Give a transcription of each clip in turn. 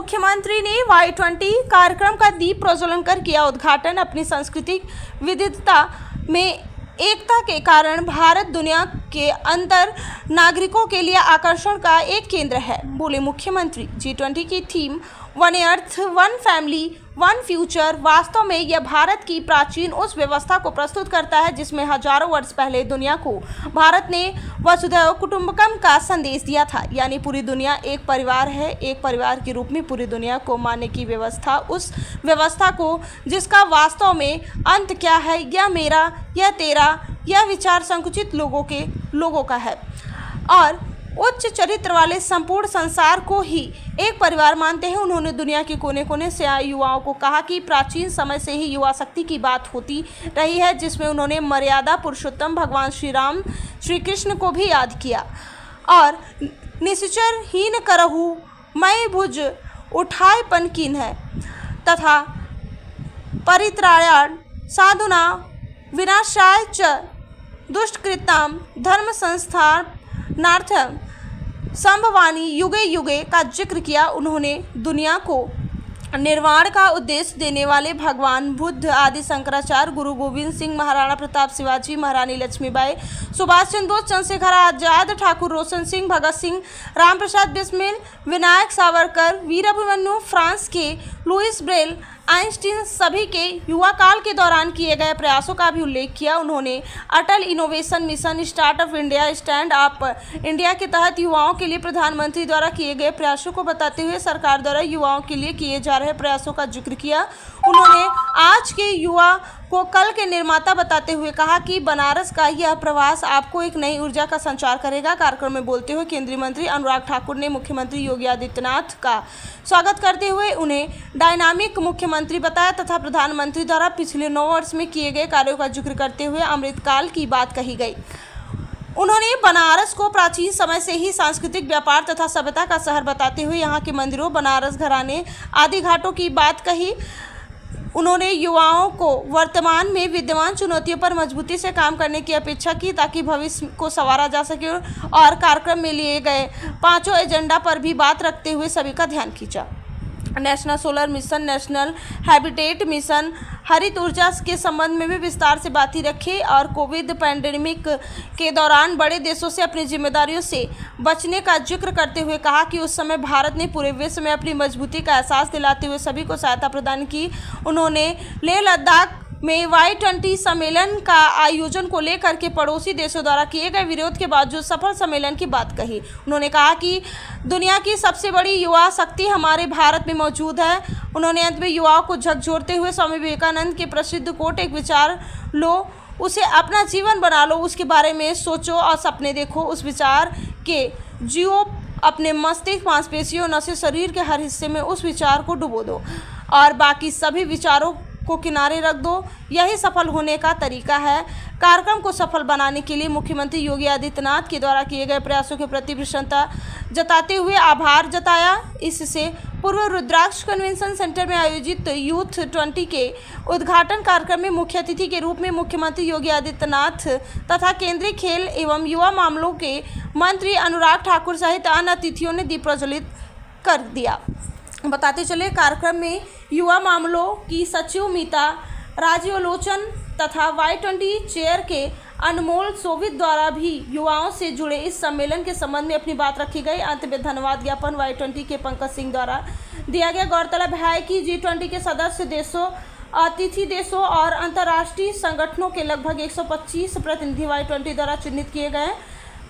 मुख्यमंत्री ने Y20 कार्यक्रम का दीप प्रज्वलन कर किया उद्घाटन। अपनी सांस्कृतिक विविधता में एकता के कारण भारत दुनिया के अंतर नागरिकों के लिए आकर्षण का एक केंद्र है, बोले मुख्यमंत्री। G20 की theme one earth one family one future वास्तव में यह भारत की प्राचीन उस व्यवस्था को प्रस्तुत करता है जिसमें हजारों वर्ष पहले दुनिया को भारत ने वसुधैव कुटुंबकम का संदेश दिया था, यानी पूरी दुनिया एक परिवार है। एक परिवार के रूप में पूरी दुनिया को मानने की व्यवस्था, उस व्यवस्था को जिसका वास्तव में अंत क्या है, यह मेरा, यह तेरा, यह विचार संकुचित लोगों का है और उच्च चरित्र वाले संपूर्ण संसार को ही एक परिवार मानते हैं। उन्होंने दुनिया के कोने कोने से आए युवाओं को कहा कि प्राचीन समय से ही युवा शक्ति की बात होती रही है, जिसमें उन्होंने मर्यादा पुरुषोत्तम भगवान श्री राम श्री कृष्ण को भी याद किया और निश्चर हीन करहु मैं भुज उठाए पन कीन है तथा परित्राणाय साधुना विनाशाय च दुष्कृताम धर्म संस्थानार्थम संभवानी युगे युगे का जिक्र किया। उन्होंने दुनिया को निर्वाण का उद्देश्य देने वाले भगवान बुद्ध आदि शंकराचार्य, गुरु गोविंद सिंह, महाराणा प्रताप, शिवाजी, महारानी लक्ष्मीबाई, सुभाष चंद्र बोस, चंद्रशेखर आजाद, ठाकुर रोशन सिंह, भगत सिंह, राम प्रसाद बिस्मिल, विनायक सावरकर, वीर अभिमन्यु, फ्रांस के लुइस ब्रेल, आइंस्टीन सभी के युवा काल के दौरान किए गए प्रयासों का भी उल्लेख किया। उन्होंने Atal innovation mission, startup India, stand up India के तहत युवाओं के लिए प्रधानमंत्री द्वारा किए गए प्रयासों को बताते हुए सरकार द्वारा युवाओं के लिए किए जा रहे प्रयासों का जिक्र किया। उन्होंने आज के युवा को कल के निर्माता बताते हुए कहा कि बनारस का यह प्रवास आपको एक नई ऊर्जा का संचार करेगा। कार्यक्रम में बोलते हुए केंद्रीय मंत्री अनुराग ठाकुर ने मुख्यमंत्री योगी आदित्यनाथ का स्वागत करते हुए उन्हें डायनामिक मुख्यमंत्री बताया तथा प्रधानमंत्री द्वारा पिछले 9 वर्ष में किए गए कार्यों का जिक्र करते हुए अमृतकाल की बात कही गई। उन्होंने बनारस को प्राचीन समय से ही सांस्कृतिक व्यापार तथा सभ्यता का शहर बताते हुए यहाँ के मंदिरों, बनारस घराने आदि घाटों की बात कही। उन्होंने युवाओं को वर्तमान में विद्यमान चुनौतियों पर मजबूती से काम करने की अपेक्षा की ताकि भविष्य को संवारा जा सके और कार्यक्रम में लिए गए 5 एजेंडा पर भी बात रखते हुए सभी का ध्यान खींचा। National solar mission, national habitat mission, हरित ऊर्जा के संबंध में भी विस्तार से बातें रखी और कोविड पैंडेमिक के दौरान बड़े देशों से अपनी जिम्मेदारियों से बचने का जिक्र करते हुए कहा कि उस समय भारत ने पूरे विश्व में अपनी मजबूती का एहसास दिलाते हुए सभी को सहायता प्रदान की। उन्होंने लेह लद्दाख में Y20 सम्मेलन का आयोजन को लेकर के पड़ोसी देशों द्वारा किए गए विरोध के बावजूद सफल सम्मेलन की बात कही। उन्होंने कहा कि दुनिया की सबसे बड़ी युवा शक्ति हमारे भारत में मौजूद है। उन्होंने अंत में युवाओं को झकझोरते हुए स्वामी विवेकानंद के प्रसिद्ध कोट, एक विचार लो, उसे अपना जीवन बना लो, उसके बारे में सोचो और सपने देखो, उस विचार के जियो, अपने मस्तिष्क, मांसपेशियों, नसें, शरीर के हर हिस्से में उस विचार को डुबो दो और बाकी सभी विचारों को किनारे रख दो। यही सफल होने का तरीका है। कार्यक्रम को सफल बनाने के लिए मुख्यमंत्री योगी आदित्यनाथ के द्वारा किए गए प्रयासों के प्रति प्रसन्नता जताते हुए आभार जताया। इससे पूर्व रुद्राक्ष कन्वेंशन सेंटर में आयोजित यूथ 20 के उद्घाटन कार्यक्रम में मुख्य अतिथि के रूप में मुख्यमंत्री योगी आदित्यनाथ तथा केंद्रीय खेल एवं युवा मामलों के मंत्री अनुराग ठाकुर सहित अन्य अतिथियों ने दीप प्रज्वलित कर दिया। बताते चले कार्यक्रम में युवा मामलों की सचिव मीता राजीवलोचन तथा Y20 चेयर के अनमोल सोवित द्वारा भी युवाओं से जुड़े इस सम्मेलन के संबंध में अपनी बात रखी गई। अंत में धन्यवाद ज्ञापन Y20 के पंकज सिंह द्वारा दिया गया। गौरतलब है कि G20 के सदस्य देशों, अतिथि देशों और अंतर्राष्ट्रीय संगठनों के लगभग 125 प्रतिनिधि Y20 द्वारा चिन्हित किए गए।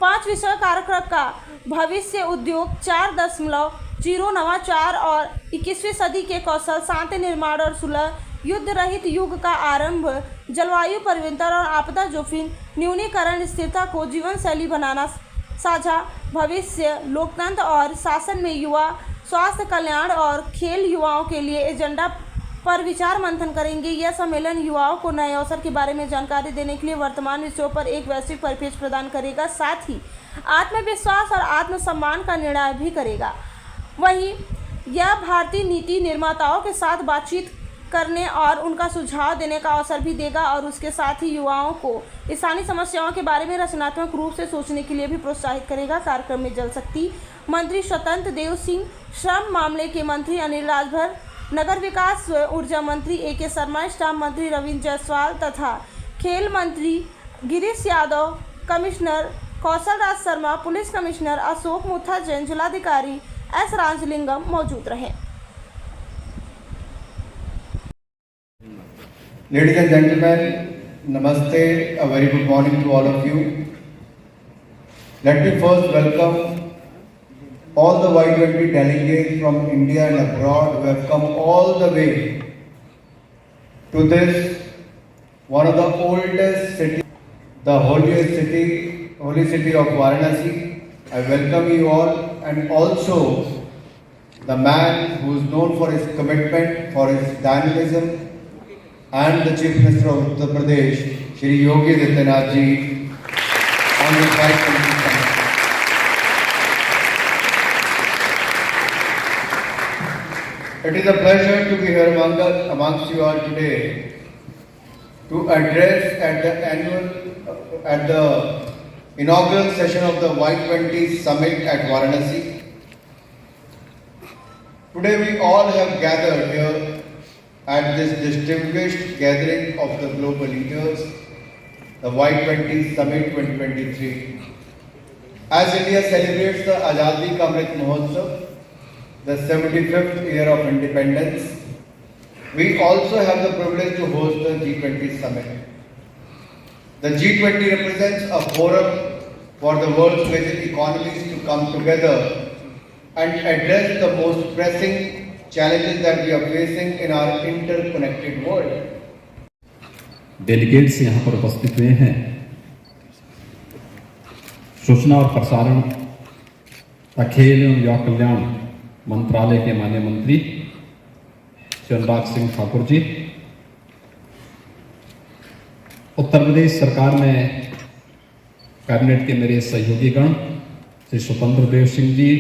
5 विषय कार्यक्रम का भविष्य उद्योग 4.0 नवाचार और 21वीं सदी के कौशल, शांति निर्माण और सुलह, युद्ध रहित युग का आरंभ, जलवायु परिवर्तन और आपदा जोखिम न्यूनीकरण, स्थिरता को जीवन शैली बनाना, साझा भविष्य, लोकतंत्र और शासन में युवा, स्वास्थ्य कल्याण और खेल, युवाओं के लिए एजेंडा पर विचार मंथन करेंगे। यह सम्मेलन युवाओं को नए अवसर के बारे में जानकारी देने के लिए वर्तमान विषयों पर एक वैश्विक परिप्रेक्ष्य प्रदान करेगा, साथ ही आत्मविश्वास और आत्मसम्मान का निर्णय भी करेगा। वहीं यह भारतीय नीति निर्माताओं के साथ बातचीत करने और उनका सुझाव देने का अवसर भी देगा और उसके साथ ही युवाओं को स्थानीय समस्याओं के बारे में रचनात्मक रूप से सोचने के लिए भी प्रोत्साहित करेगा। कार्यक्रम में जल शक्ति मंत्री स्वतंत्र देव सिंह, श्रम मामले के मंत्री अनिल राजभर, नगर विकास व ऊर्जा मंत्री A.K. शर्मा, स्टाम्प मंत्री रविंद्र जायसवाल तथा खेल मंत्री Girish Yadav, commissioner Kaushal Raj Sharma, police commissioner Ashok Mutha Jain, जिलाधिकारी S. राजलिंगम मौजूद रहे। Ladies and gentlemen, namaste, a very good morning to all of you. Let me first welcome all the Y20 delegates from India and abroad who have come all the way to this, one of the oldest cities, the holy city of Varanasi. I welcome you all, and also the man who is known for his commitment, for his dynamism, and the Chief Minister of Uttar Pradesh, Shri Yogi Adityanath ji, on the Y20 summit. It is a pleasure to be here amongst you all today to address at the inaugural session of the Y20 summit at Varanasi. Today we all have gathered here at this distinguished gathering of the global leaders, the Y20 Summit 2023. As India celebrates the Azadi Ka Amrit Mahotsav, the 75th year of independence, we also have the privilege to host the G20 Summit. The G20 represents a forum for the world's major economies to come together and address the most pressing challenges that we are facing in our interconnected world. Delegates यहाँ पर उपस्थित हुए हैं। सूचना और प्रसारण तथा खेल एवं युवा कल्याण मंत्रालय के माननीय मंत्री श्री अनुराग सिंह ठाकुर जी, उत्तर प्रदेश सरकार में कैबिनेट के मेरे सहयोगी गण श्री स्वतंत्र देव सिंह जी,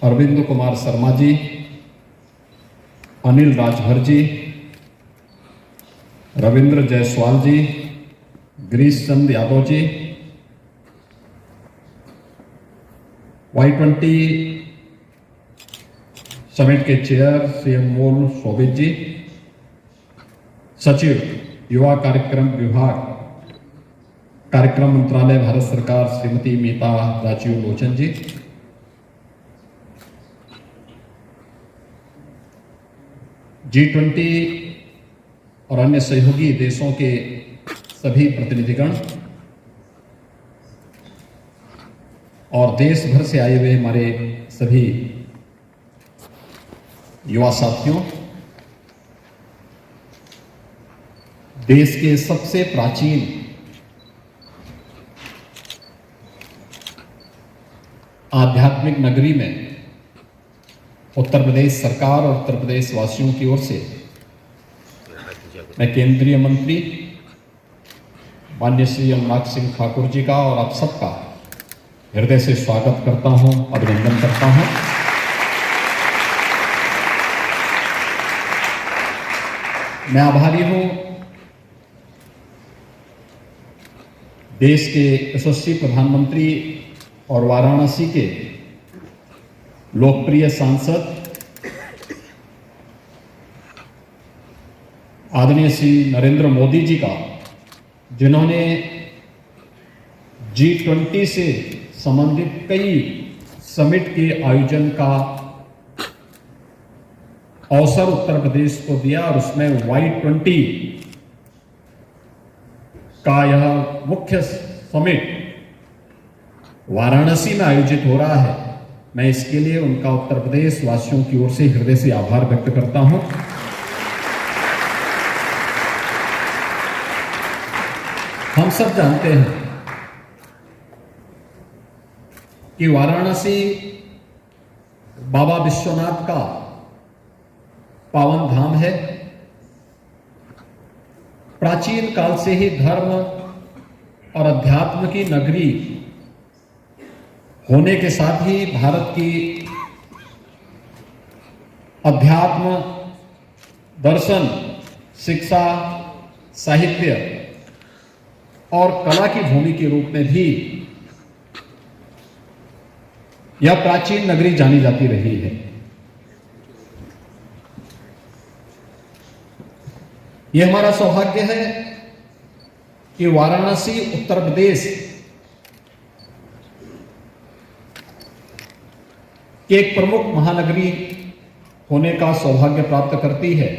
अरविंद कुमार शर्मा जी, अनिल राजभर जी, रविंद्र जायसवाल जी, गिरीश चंद यादव जी, Y20 समिट के चेयर श्री अनमोल शोभित जी, सचिव युवा कार्यक्रम विभाग कार्यक्रम मंत्रालय भारत सरकार श्रीमती मीता राजीव लोचन जी, G20 और अन्य सहयोगी देशों के सभी प्रतिनिधिगण और देश भर से आए हुए हमारे सभी युवा साथियों, देश के सबसे प्राचीन आध्यात्मिक नगरी में उत्तर प्रदेश सरकार और उत्तर प्रदेश वासियों की ओर से मैं केंद्रीय मंत्री माननीय श्री अनुराग सिंह ठाकुर जी का और आप सबका हृदय से स्वागत करता हूं, अभिनंदन करता हूं। मैं आभारी हूं देश के यशस्वी प्रधानमंत्री और वाराणसी के लोकप्रिय सांसद आदरणीय श्री नरेंद्र मोदी जी का, जिन्होंने G20 से संबंधित कई समिट के आयोजन का अवसर उत्तर प्रदेश को दिया और उसमें Y20 का यह मुख्य समिट वाराणसी में आयोजित हो रहा है। मैं इसके लिए उनका उत्तर प्रदेश वासियों की ओर से हृदय से आभार व्यक्त करता हूं। हम सब जानते हैं कि वाराणसी बाबा विश्वनाथ का पावन धाम है। प्राचीन काल से ही धर्म और अध्यात्म की नगरी होने के साथ ही भारत की अध्यात्म दर्शन, शिक्षा, साहित्य और कला की भूमि के रूप में भी यह प्राचीन नगरी जानी जाती रही है। यह हमारा सौभाग्य है कि वाराणसी उत्तर प्रदेश की एक प्रमुख महानगरी होने का सौभाग्य प्राप्त करती है।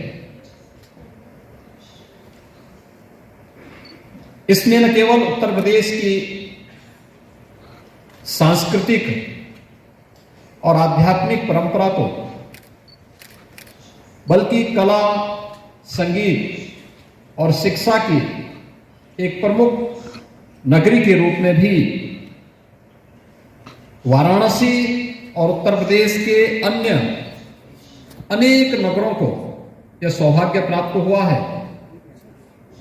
इसने न केवल उत्तर प्रदेश की सांस्कृतिक और आध्यात्मिक परंपरा को, बल्कि कला, संगीत और शिक्षा की एक प्रमुख नगरी के रूप में भी वाराणसी और उत्तर प्रदेश के अन्य अनेक नगरों को यह सौभाग्य प्राप्त हुआ है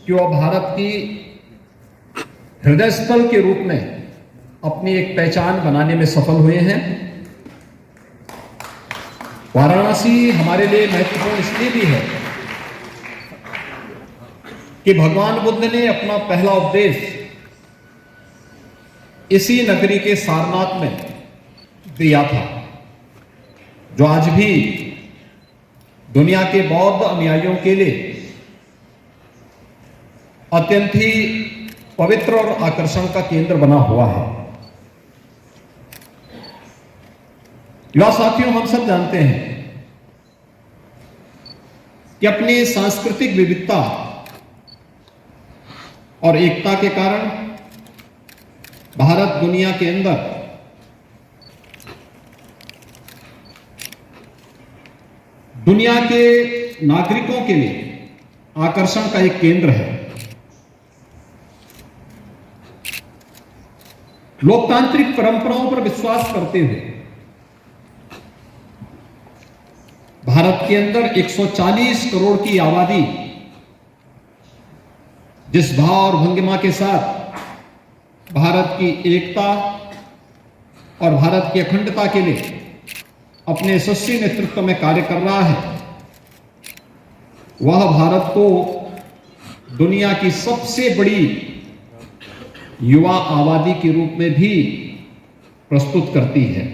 कि वह भारत की हृदय स्थल के रूप में अपनी एक पहचान बनाने में सफल हुए हैं। वाराणसी हमारे लिए महत्वपूर्ण इसलिए भी है कि भगवान बुद्ध ने अपना पहला उपदेश इसी नगरी के सारनाथ में दिया था, जो आज भी दुनिया के बौद्ध अनुयायियों के लिए अत्यंत ही पवित्र और आकर्षण का केंद्र बना हुआ है। युवा साथियों, हम सब जानते हैं कि अपनी सांस्कृतिक विविधता और एकता के कारण भारत दुनिया के अंदर दुनिया के नागरिकों के लिए आकर्षण का एक केंद्र है। लोकतांत्रिक परंपराओं पर विश्वास करते हुए भारत के अंदर 140 करोड़ की आबादी जिस भाव और भंगिमा के साथ भारत की एकता और भारत की अखंडता के लिए अपने यशस्वी नेतृत्व में कार्य कर रहा है, वह भारत को दुनिया की सबसे बड़ी युवा आबादी के रूप में भी प्रस्तुत करती है।